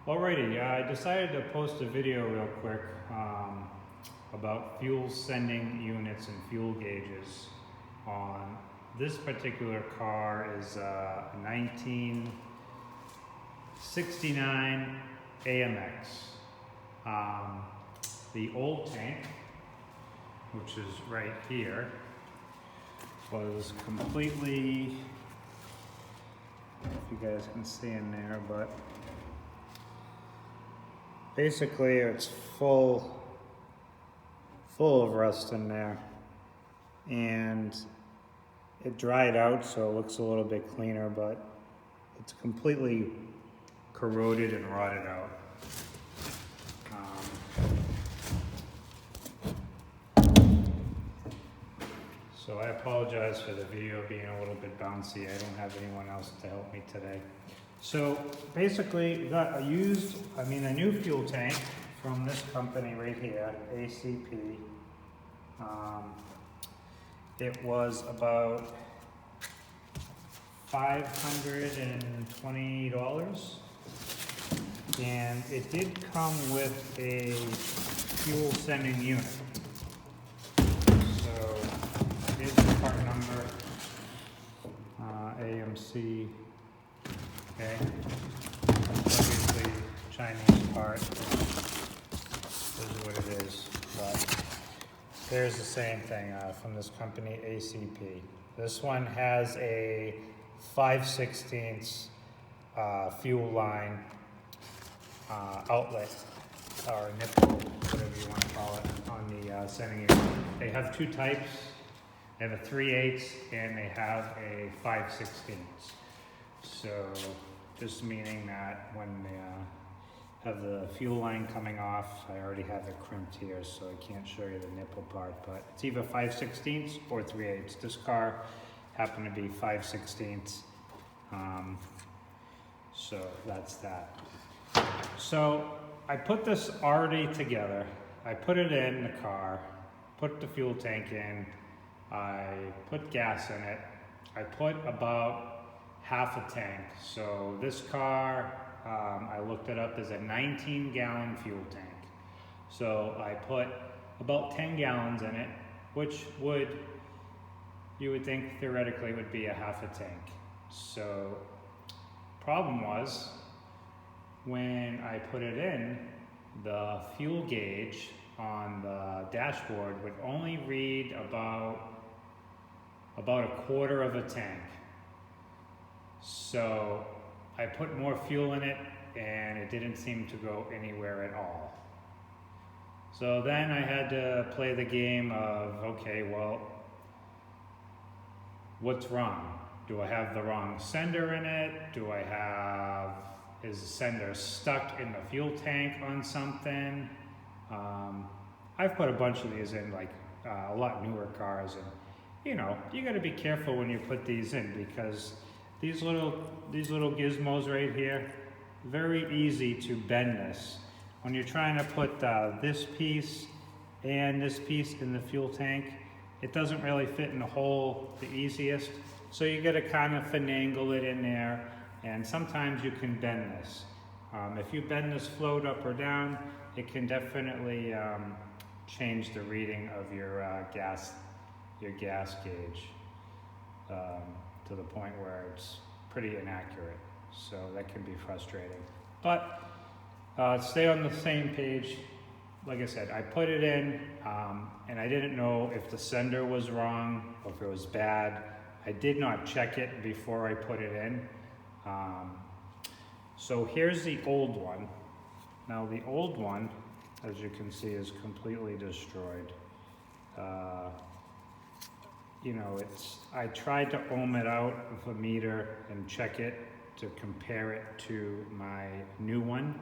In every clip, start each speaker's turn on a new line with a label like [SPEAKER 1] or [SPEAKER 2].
[SPEAKER 1] Alrighty, I decided to post a video real quick about fuel sending units and fuel gauges on this particular car. Is a 1969 AMX. The old tank, which is right here, was completely, I don't know if you guys can see in there, but basically it's full of rust in there, and it dried out so it looks a little bit cleaner, but it's completely corroded and rotted out. So I apologize for the video being a little bit bouncy. I don't have anyone else to help me today. So basically, got a new fuel tank from this company right here, ACP. It was about $520, and it did come with a fuel sending unit. So here's the part number, AMC. Okay, obviously Chinese part. This is what it is, but there's the same thing from this company, ACP. This one has a 5/16 fuel line outlet, or nipple, whatever you want to call it, on the sending unit. They have two types. They have a 3/8 and they have a 5/16. So just meaning that when they have the fuel line coming off, I already have it crimped here, so I can't show you the nipple part, but it's either 5/16 or 3/8. This car happened to be 5/16. So that's that. So I put this already together. I put it in the car, put the fuel tank in, I put gas in it. I put about half a tank. So this car, I looked it up, is a 19-gallon fuel tank. So I put about 10 gallons in it, which you would think theoretically would be a half a tank. So problem was, when I put it in, the fuel gauge on the dashboard would only read about a quarter of a tank. So I put more fuel in it and it didn't seem to go anywhere at all. So then I had to play the game of, okay, well, what's wrong? Do I have the wrong sender in it? Is the sender stuck in the fuel tank on something? I've put a bunch of these in, like a lot newer cars, and you got to be careful when you put these in, because these little gizmos right here, very easy to bend this. When you're trying to put this piece and this piece in the fuel tank, it doesn't really fit in the hole the easiest. So you got to kind of finagle it in there, and sometimes you can bend this. If you bend this float up or down, it can definitely change the reading of your gas gauge to the point where it's pretty inaccurate. So that can be frustrating. But stay on the same page. Like I said, I put it in, and I didn't know if the sender was wrong or if it was bad. I did not check it before I put it in. So here's the old one. Now the old one, as you can see, is completely destroyed. I tried to ohm it out with a meter and check it to compare it to my new one.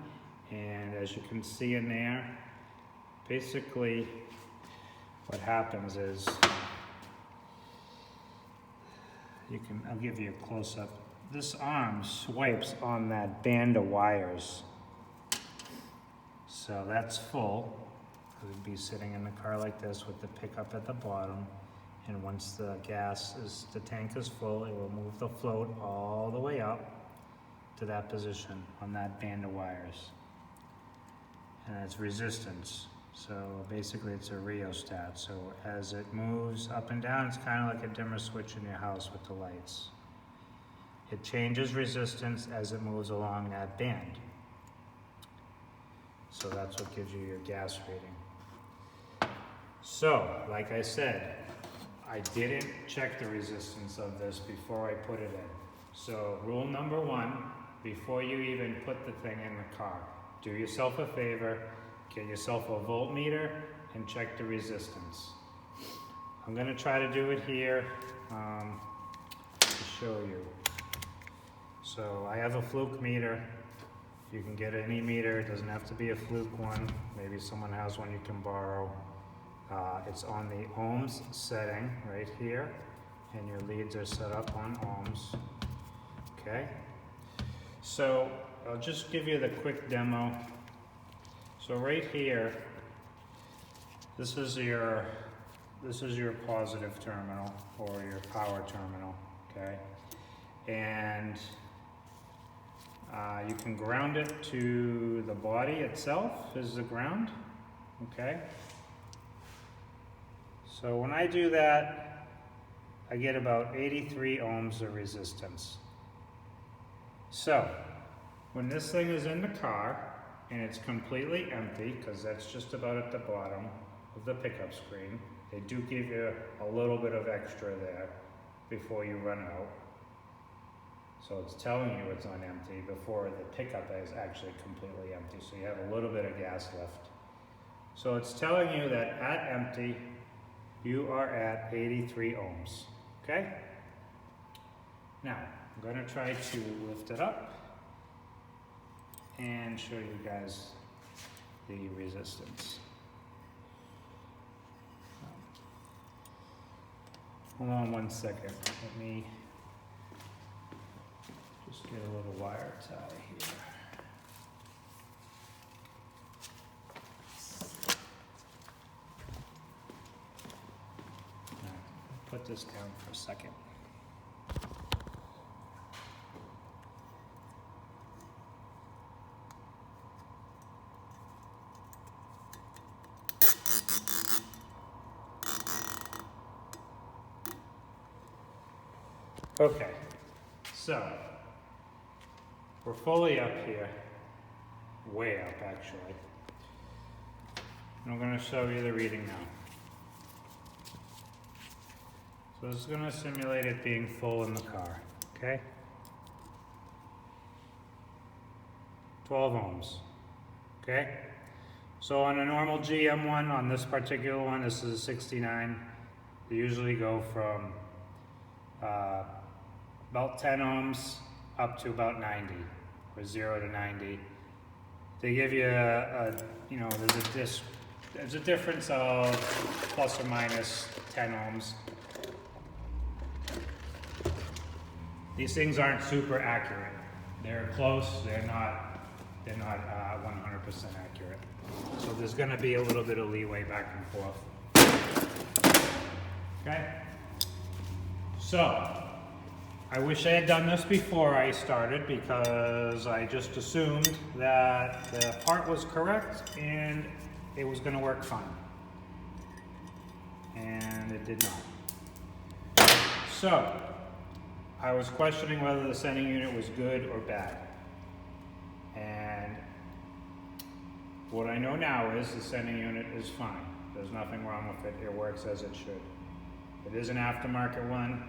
[SPEAKER 1] And as you can see in there, basically what happens is, I'll give you a close-up. This arm swipes on that band of wires. So that's full. It would be sitting in the car like this with the pickup at the bottom. And once the tank is full, it will move the float all the way up to that position on that band of wires. And it's resistance. So basically it's a rheostat. So as it moves up and down, it's kind of like a dimmer switch in your house with the lights. It changes resistance as it moves along that band. So that's what gives you your gas rating. So, like I said, I didn't check the resistance of this before I put it in. So rule number one, before you even put the thing in the car, do yourself a favor, get yourself a voltmeter and check the resistance. I'm gonna try to do it here to show you. So I have a fluke meter. You can get any meter, it doesn't have to be a fluke one. Maybe someone has one you can borrow. It's on the ohms setting right here, and your leads are set up on ohms. Okay, so I'll just give you the quick demo. So right here, this is your positive terminal or your power terminal. Okay, and you can ground it to the body itself is the ground. Okay. So when I do that, I get about 83 ohms of resistance. So when this thing is in the car and it's completely empty, because that's just about at the bottom of the pickup screen, they do give you a little bit of extra there before you run out. So it's telling you it's on empty before the pickup is actually completely empty. So you have a little bit of gas left. So it's telling you that at empty, you are at 83 ohms, okay? Now, I'm gonna try to lift it up and show you guys the resistance. Hold on one second, let me just get a little wire tie here. Put this down for a second. Okay, so we're fully up here, way up actually. And I'm going to show you the reading now. So this is going to simulate it being full in the car, okay? 12 ohms, okay? So on a normal GM one, on this particular one, this is a 69, they usually go from about 10 ohms up to about 90, or 0 to 90. They give you there's a difference of plus or minus 10 ohms. These things aren't super accurate. They're close, they're not 100% accurate. So there's gonna be a little bit of leeway back and forth. Okay? So, I wish I had done this before I started because I just assumed that the part was correct and it was gonna work fine. And it did not. So, I was questioning whether the sending unit was good or bad. And what I know now is the sending unit is fine. There's nothing wrong with it. It works as it should. It is an aftermarket one.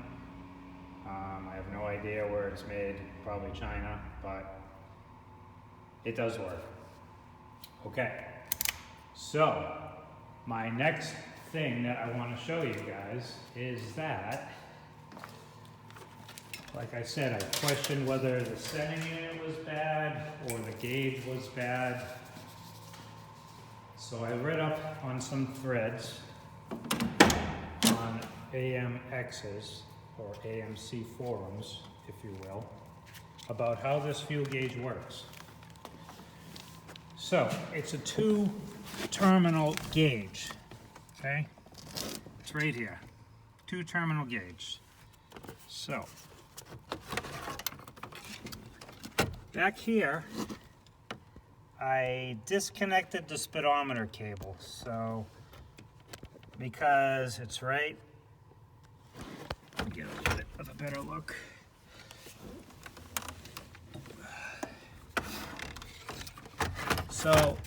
[SPEAKER 1] I have no idea where it's made, probably China, but it does work. Okay, so my next thing that I want to show you guys is that, like I said, I questioned whether the sending unit was bad or the gauge was bad. So I read up on some threads on AMXs, or AMC forums, if you will, about how this fuel gauge works. So, it's a 2-terminal gauge, okay? It's right here, 2-terminal gauge. So, back here, I disconnected the speedometer cable, so because it's right, let me get a little bit of a better look. So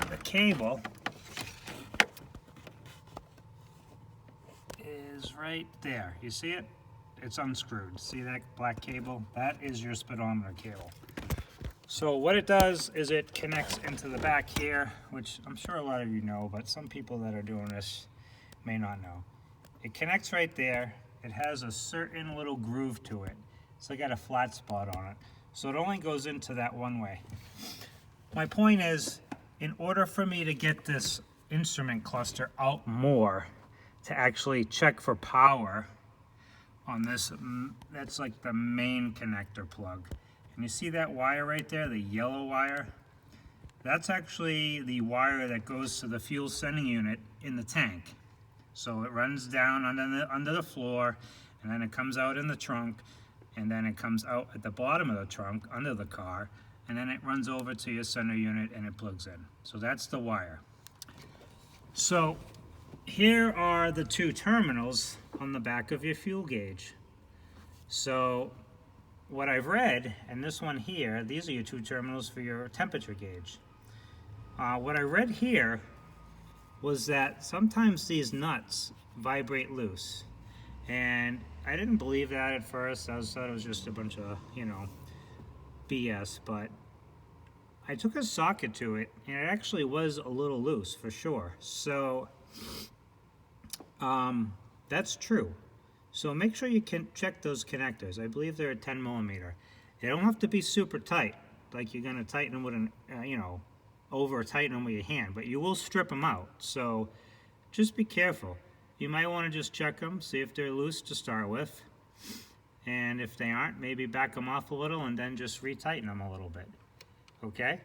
[SPEAKER 1] the cable is right there. You see it? It's unscrewed. See that black cable? That is your speedometer cable. So what it does is it connects into the back here, which I'm sure a lot of you know, but some people that are doing this may not know. It connects right there. It has a certain little groove to it. So I got a flat spot on it. So it only goes into that one way. My point is, in order for me to get this instrument cluster out more, to actually check for power on this, that's like the main connector plug. And you see that wire right there, the yellow wire? That's actually the wire that goes to the fuel sending unit in the tank. So it runs down under the floor, and then it comes out in the trunk, and then it comes out at the bottom of the trunk under the car, and then it runs over to your center unit and it plugs in. So that's the wire. So here are the two terminals on the back of your fuel gauge. So what I've read, and this one here, these are your two terminals for your temperature gauge. What I read here was that sometimes these nuts vibrate loose. And I didn't believe that at first. I thought it was just a bunch of, BS, but I took a socket to it, and it actually was a little loose for sure. So that's true. So make sure you can check those connectors. I believe they're a 10 millimeter. They don't have to be super tight, like you're gonna tighten them with an, over tighten them with your hand, but you will strip them out. So just be careful. You might want to just check them, see if they're loose to start with. And if they aren't, maybe back them off a little and then just retighten them a little bit. Okay?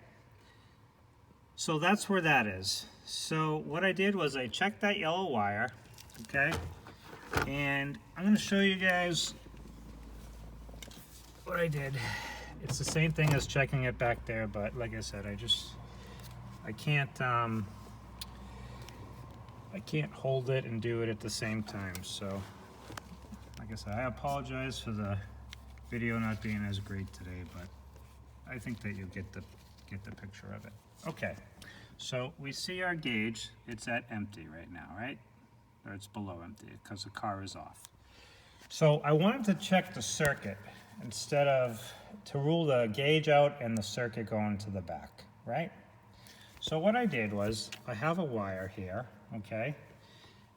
[SPEAKER 1] So that's where that is. So what I did was I checked that yellow wire, okay? And I'm going to show you guys what I did. It's the same thing as checking it back there, but like I said, I can't hold it and do it at the same time. So like I said, I apologize for the video not being as great today, but I think that you'll get the picture of it. Okay, so we see our gauge. It's at empty right now, right? Or it's below empty because the car is off. So I wanted to check the circuit instead of to rule the gauge out and the circuit going to the back, right? So what I did was I have a wire here, okay?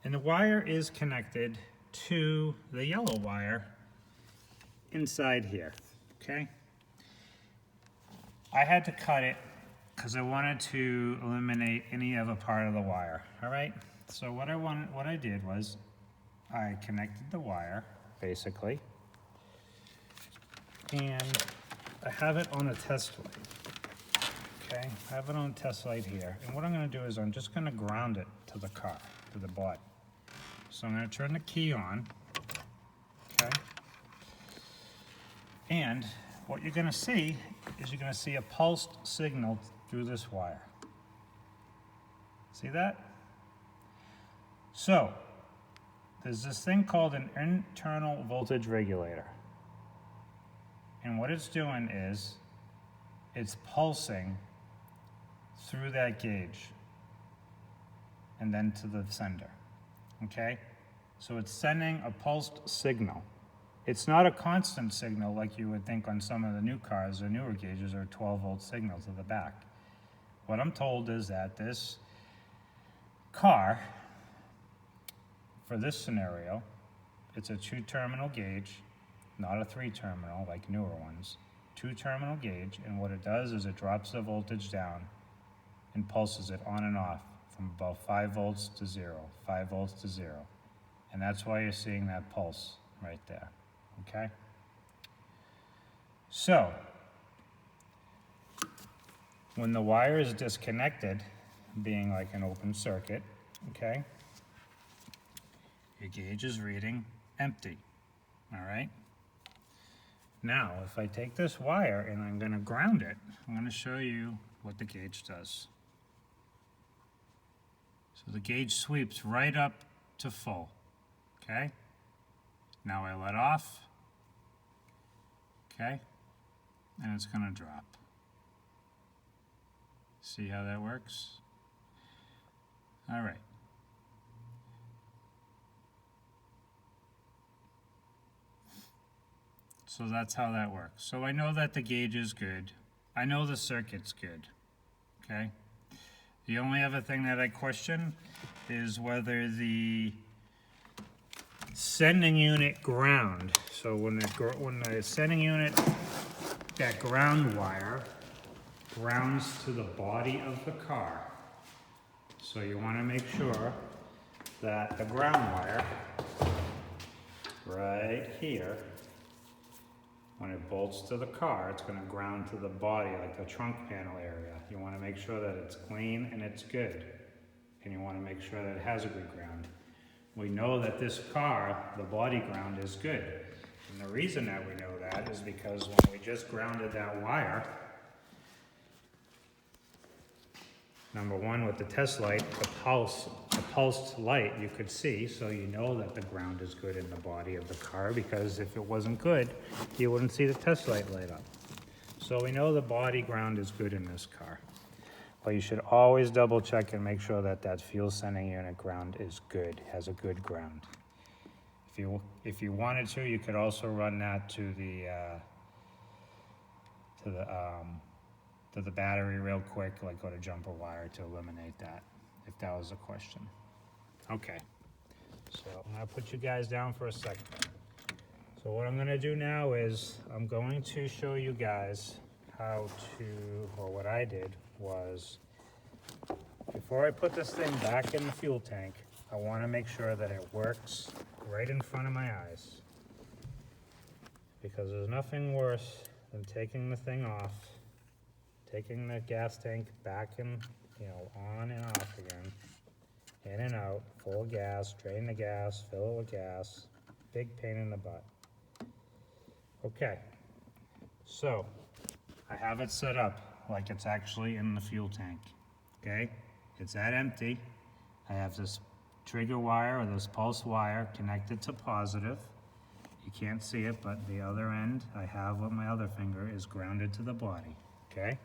[SPEAKER 1] And the wire is connected to the yellow wire inside here, okay? I had to cut it because I wanted to eliminate any other part of the wire, all right? So what I did was I connected the wire, basically, and I have it on a test light, okay? I have it on a test light here, and what I'm gonna do is I'm just gonna ground it to the car, to the body. So I'm gonna turn the key on, okay? And what you're gonna see is you're gonna see a pulsed signal through this wire. See that? So, there's this thing called an internal voltage regulator. And what it's doing is, it's pulsing through that gauge and then to the sender, okay? So it's sending a pulsed signal. It's not a constant signal like you would think on some of the new cars or newer gauges or 12-volt signal to the back. What I'm told is that this car, for this scenario, it's a 2-terminal gauge, not a 3-terminal like newer ones. 2-terminal gauge, and what it does is it drops the voltage down and pulses it on and off from about 5 volts to 0, 5 volts to 0. And that's why you're seeing that pulse right there, okay? So, when the wire is disconnected, being like an open circuit, okay, your gauge is reading empty, all right? Now, if I take this wire and I'm going to ground it, I'm going to show you what the gauge does. So the gauge sweeps right up to full, okay? Now I let off, okay? And it's going to drop. See how that works? All right. So that's how that works. So I know that the gauge is good. I know the circuit's good, okay? The only other thing that I question is whether the sending unit ground, so when the sending unit, that ground wire, grounds to the body of the car. So you want to make sure that the ground wire, right here, when it bolts to the car, it's going to ground to the body, like the trunk panel area. You want to make sure that it's clean and it's good. And you want to make sure that it has a good ground. We know that this car, the body ground is good. And the reason that we know that is because when we just grounded that wire, number one, with the test light, the pulsed light you could see, so you know that the ground is good in the body of the car, because if it wasn't good, you wouldn't see the test light light up. So we know the body ground is good in this car. But you should always double check and make sure that that fuel sending unit ground is good, has a good ground. If you wanted to, you could also run that to the battery real quick, like go to jumper wire to eliminate that, if that was a question. Okay, so I'm gonna put you guys down for a second. So what I'm gonna do now is I'm going to show you guys how to, or what I did was, before I put this thing back in the fuel tank, I want to make sure that it works right in front of my eyes, because there's nothing worse than taking the thing off, taking the gas tank back and, on and off again, in and out, full of gas, drain the gas, fill it with gas, big pain in the butt. Okay, so I have it set up like it's actually in the fuel tank, okay? It's at empty. I have this trigger wire, or this pulse wire, connected to positive. You can't see it, but the other end I have with my other finger is grounded to the body, okay?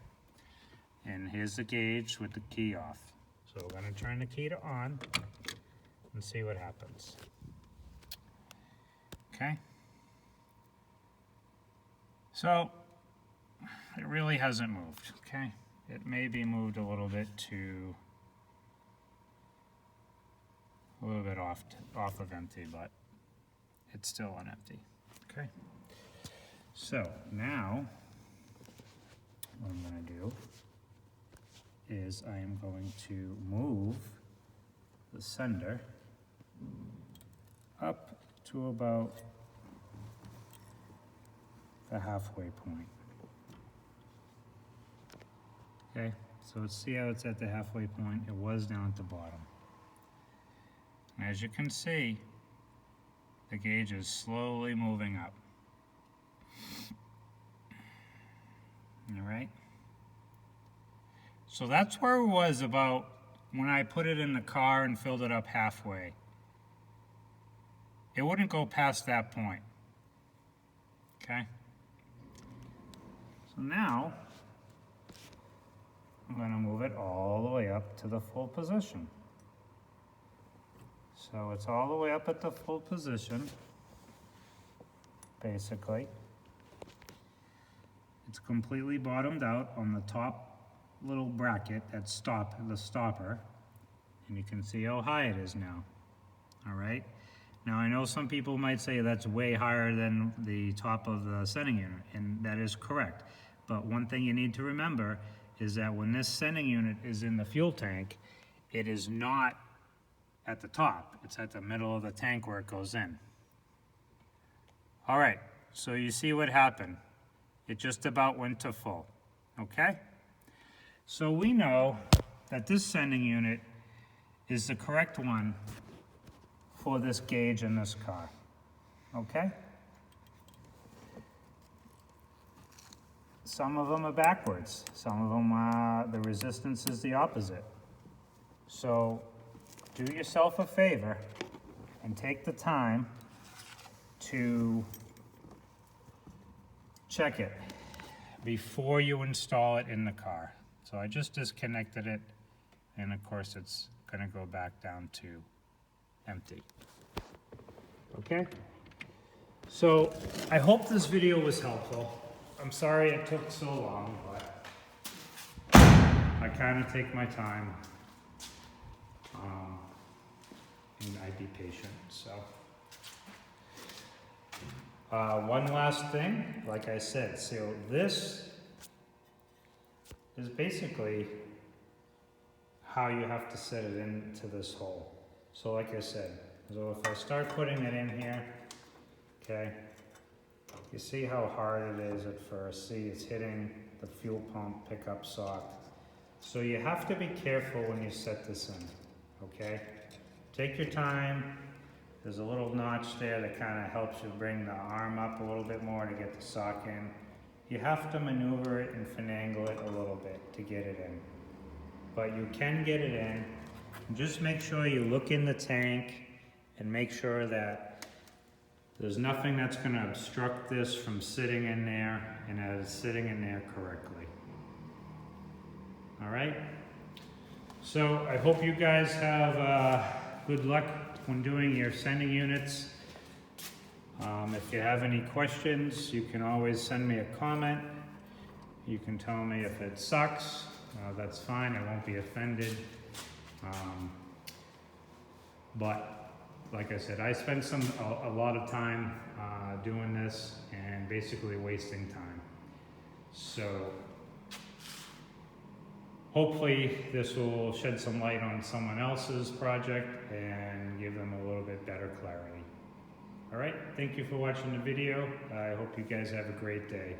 [SPEAKER 1] And here's the gauge with the key off. So we're gonna turn the key to on and see what happens. Okay? So, it really hasn't moved, okay? It may be moved a little bit off of empty, but it's still on empty, okay? So now, what I'm gonna do is I am going to move the sender up to about the halfway point. Okay, so let's see how it's at the halfway point. It was down at the bottom. And as you can see, the gauge is slowly moving up. All right? So that's where it was about when I put it in the car and filled it up halfway. It wouldn't go past that point. Okay? So now, I'm going to move it all the way up to the full position. So it's all the way up at the full position, basically. It's completely bottomed out on the top little bracket, that the stopper, and you can see how high it is now. All right. Now I know some people might say that's way higher than the top of the sending unit, and that is correct. But one thing you need to remember is that when this sending unit is in the fuel tank, it is not at the top. It's at the middle of the tank where it goes in. All right, so you see what happened. It just about went to full, okay? So we know that this sending unit is the correct one for this gauge in this car, okay? some of them are backwards. Some of them, the resistance is the opposite. So do yourself a favor and take the time to check it before you install it in the car. So I just disconnected it, and of course it's gonna go back down to empty. Okay? So I hope this video was helpful. I'm sorry it took so long, but I kind of take my time, and I be patient, so. One last thing, like I said, so this is basically how you have to set it into this hole. So like I said, so if I start putting it in here, okay, you see how hard it is at first. See, it's hitting the fuel pump pickup sock. So you have to be careful when you set this in, okay? Take your time. There's a little notch there that kind of helps you bring the arm up a little bit more to get the sock in. You have to maneuver it and finagle it a little bit to get it in. But you can get it in. Just make sure you look in the tank and make sure that there's nothing that's going to obstruct this from sitting in there, and that it's sitting in there correctly. All right? So I hope you guys have good luck when doing your sending units. If you have any questions, you can always send me a comment. You can tell me if it sucks. That's fine, I won't be offended. But like I said, I spent a lot of time doing this and basically wasting time. So hopefully this will shed some light on someone else's project and give them a little bit better clarity. All right, thank you for watching the video. I hope you guys have a great day.